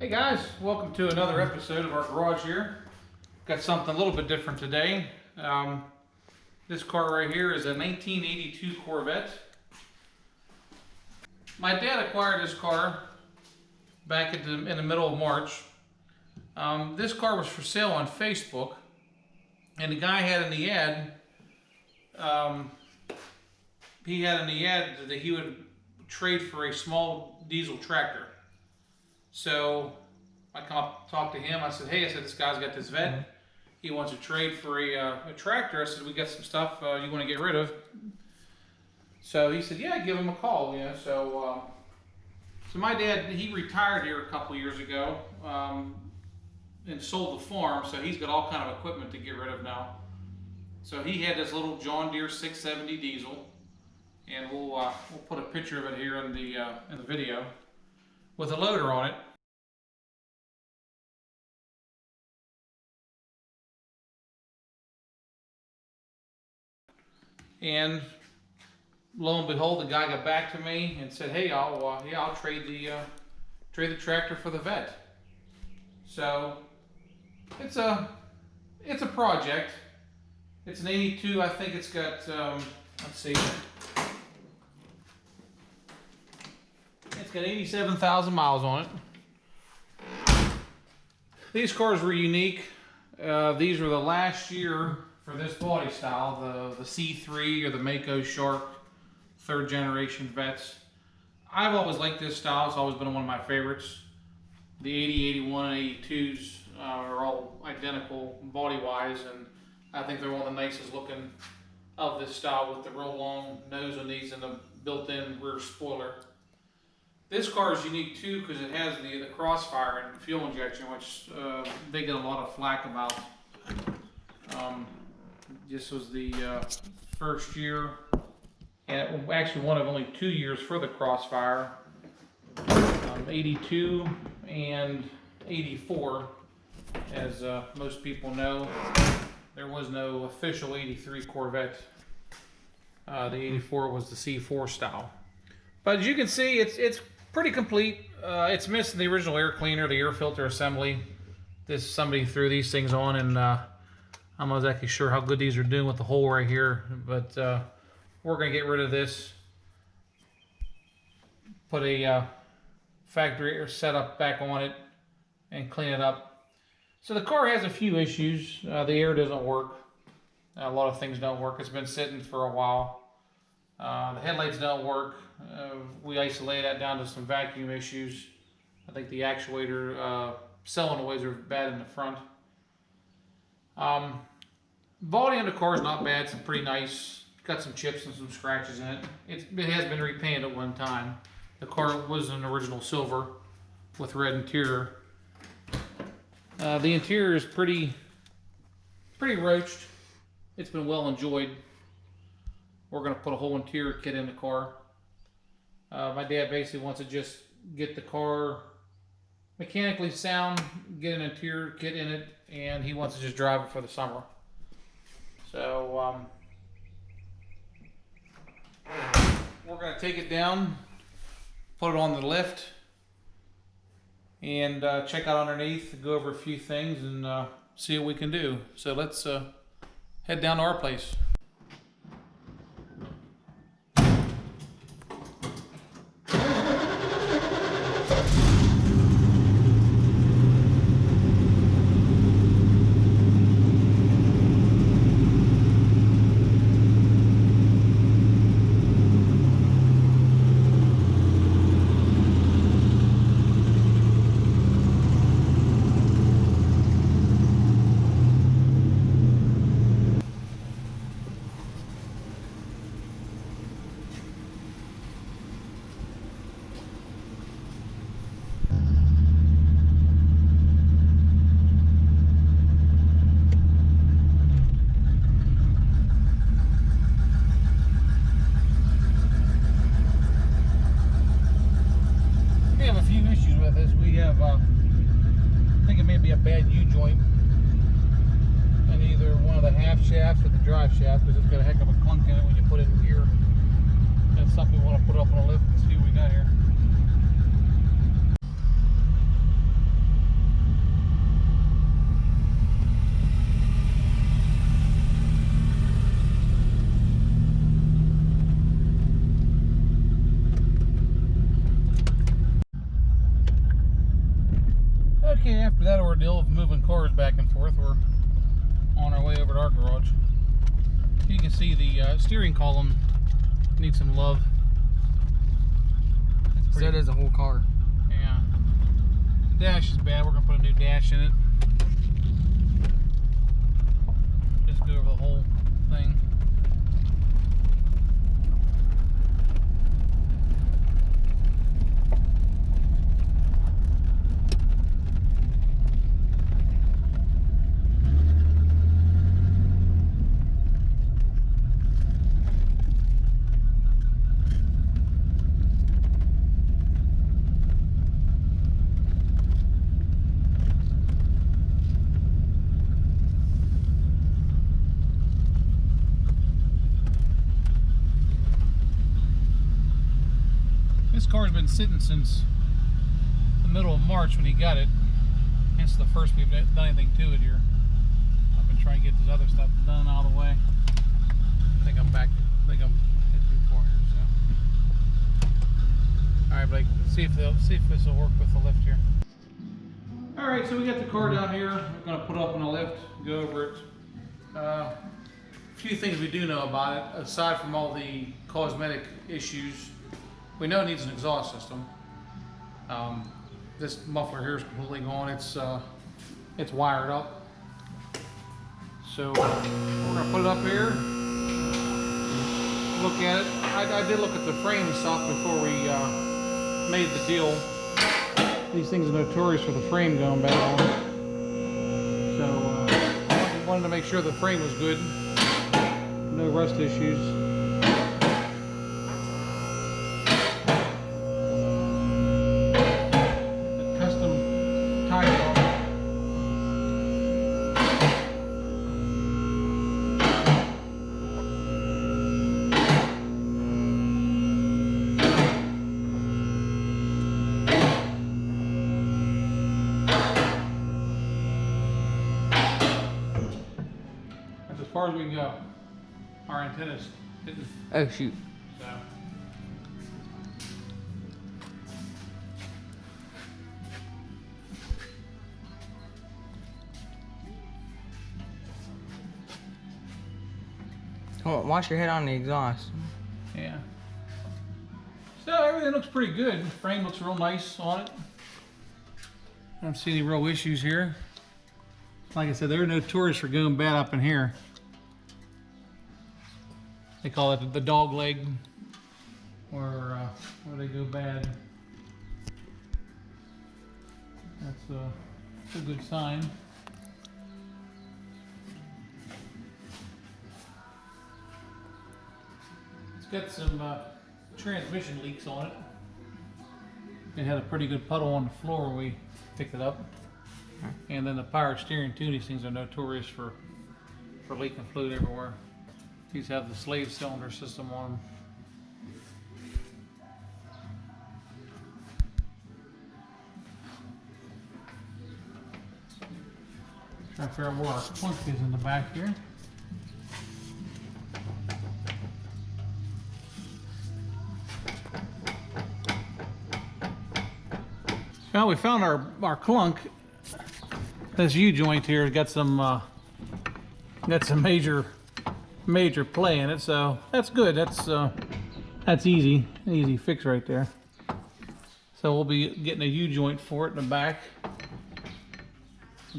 Hey guys, welcome to another episode of our garage here. Got something a little bit different today. This car right here is a 1982 Corvette. My dad acquired this car back in the middle of March. This car was for sale on Facebook, and the guy had in the ad, that he would trade for a small diesel tractor. So I come up, talk to him. I said, hey, this guy's got this Vette. He wants to trade for a tractor. I said, we got some stuff you want to get rid of. So he said, yeah, give him a call. Yeah. So my dad, he retired here a couple years ago and sold the farm. So he's got all kind of equipment to get rid of now. So he had this little John Deere 670 diesel, and we'll put a picture of it here in the video with a loader on it. And lo and behold, the guy got back to me and said, "Hey, I'll trade the tractor for the Vette." So it's a project. It's an 82. I think it's got let's see. It's got 87,000 miles on it. These cars were unique. These were the last year for this body style, the C3 or the Mako Shark 3rd generation Vettes. I've always liked this style. It's always been one of my favorites. The 80, 81, and 82s are all identical body-wise, and I think they're one of the nicest looking of this style with the real long nose on these and the built-in rear spoiler. This car is unique too because it has the crossfire and fuel injection, which they get a lot of flack about. This was the first year, and actually one of only 2 years for the crossfire. 82 and 84, as most people know. There was no official 83 Corvette. The 84 was the C4 style. But as you can see, it's pretty complete. It's missing the original air cleaner, the air filter assembly. Somebody threw these things on, and I'm not exactly sure how good these are doing with the hole right here, but we're going to get rid of this. Put a factory air setup back on it and clean it up. So the car has a few issues. The air doesn't work. A lot of things don't work. It's been sitting for a while. The headlights don't work. We isolated that down to some vacuum issues. I think the actuator solenoids are bad in the front. Body on the car is not bad. It's pretty nice. Got some chips and some scratches in it. It has been repainted at one time. The car was an original silver with red interior. The interior is pretty roached. It's been well enjoyed. We're going to put a whole interior kit in the car. My dad basically wants to just get the car mechanically sound, get an interior kit in it, and he wants to just drive it for the summer. So we're going to take it down, put it on the lift, and check out underneath, go over a few things, and see what we can do. So let's head down to our place. I think it may be a bad U-joint in either one of the half shafts or the drive shaft, because it's got a heck of a clunk in it when you put it in gear. That's something we want to put up on a lift and see what we got here. Okay, after that ordeal of moving cars back and forth, we're on our way over to our garage. You can see the steering column needs some love. So does the whole car. Yeah. The dash is bad. We're going to put a new dash in it. Just go over the whole thing. This car's been sitting since the middle of March when he got it. Hence the first we've done anything to it here. I've been trying to get this other stuff done out of the way. I think I'm back. I think I'm hit too far here. So, all right, Blake. Let's see if this will work with the lift here. All right, so we got the car down here. We're going to put up on the lift, go over it. A few things we do know about it, aside from all the cosmetic issues. We know it needs an exhaust system. This muffler here is completely gone. It's wired up. So we're gonna put it up here. Look at it. I did look at the frame and stuff before we made the deal. These things are notorious for the frame going bad. So wanted to make sure the frame was good. No rust issues. As far as we can go. Our antennas didn't. Oh shoot. So. Hold on, wash your head on the exhaust. Yeah. So everything looks pretty good. The frame looks real nice on it. I don't see any real issues here. Like I said, they're notorious for going bad up in here. They call it the dog leg, where they go bad. That's a good sign. It's got some transmission leaks on it. It had a pretty good puddle on the floor when we picked it up. And then the power steering too, these things are notorious for leaking fluid everywhere. These have the slave cylinder system on them. Trying to figure out where our plunk is in the back here. Well, we found our clunk. This U-joint here has got some major play in it, so that's good. That's easy fix right there. So we'll be getting a U-joint for it in the back.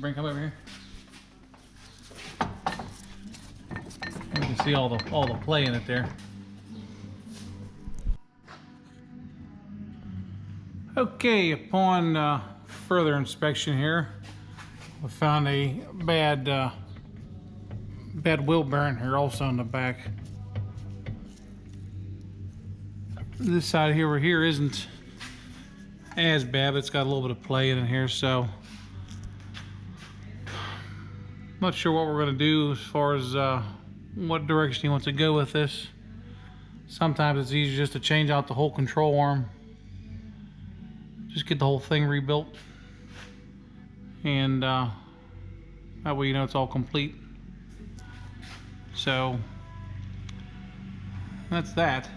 Come over here. You can see all the play in it there. Okay, upon further inspection here, we found a bad wheel bearing here also in the back. This side here isn't as bad, but it's got a little bit of play in here, so I'm not sure what we're going to do as far as what direction he wants to go with this. Sometimes it's easier just to change out the whole control arm, just get the whole thing rebuilt, and that way you know it's all complete. So that's that.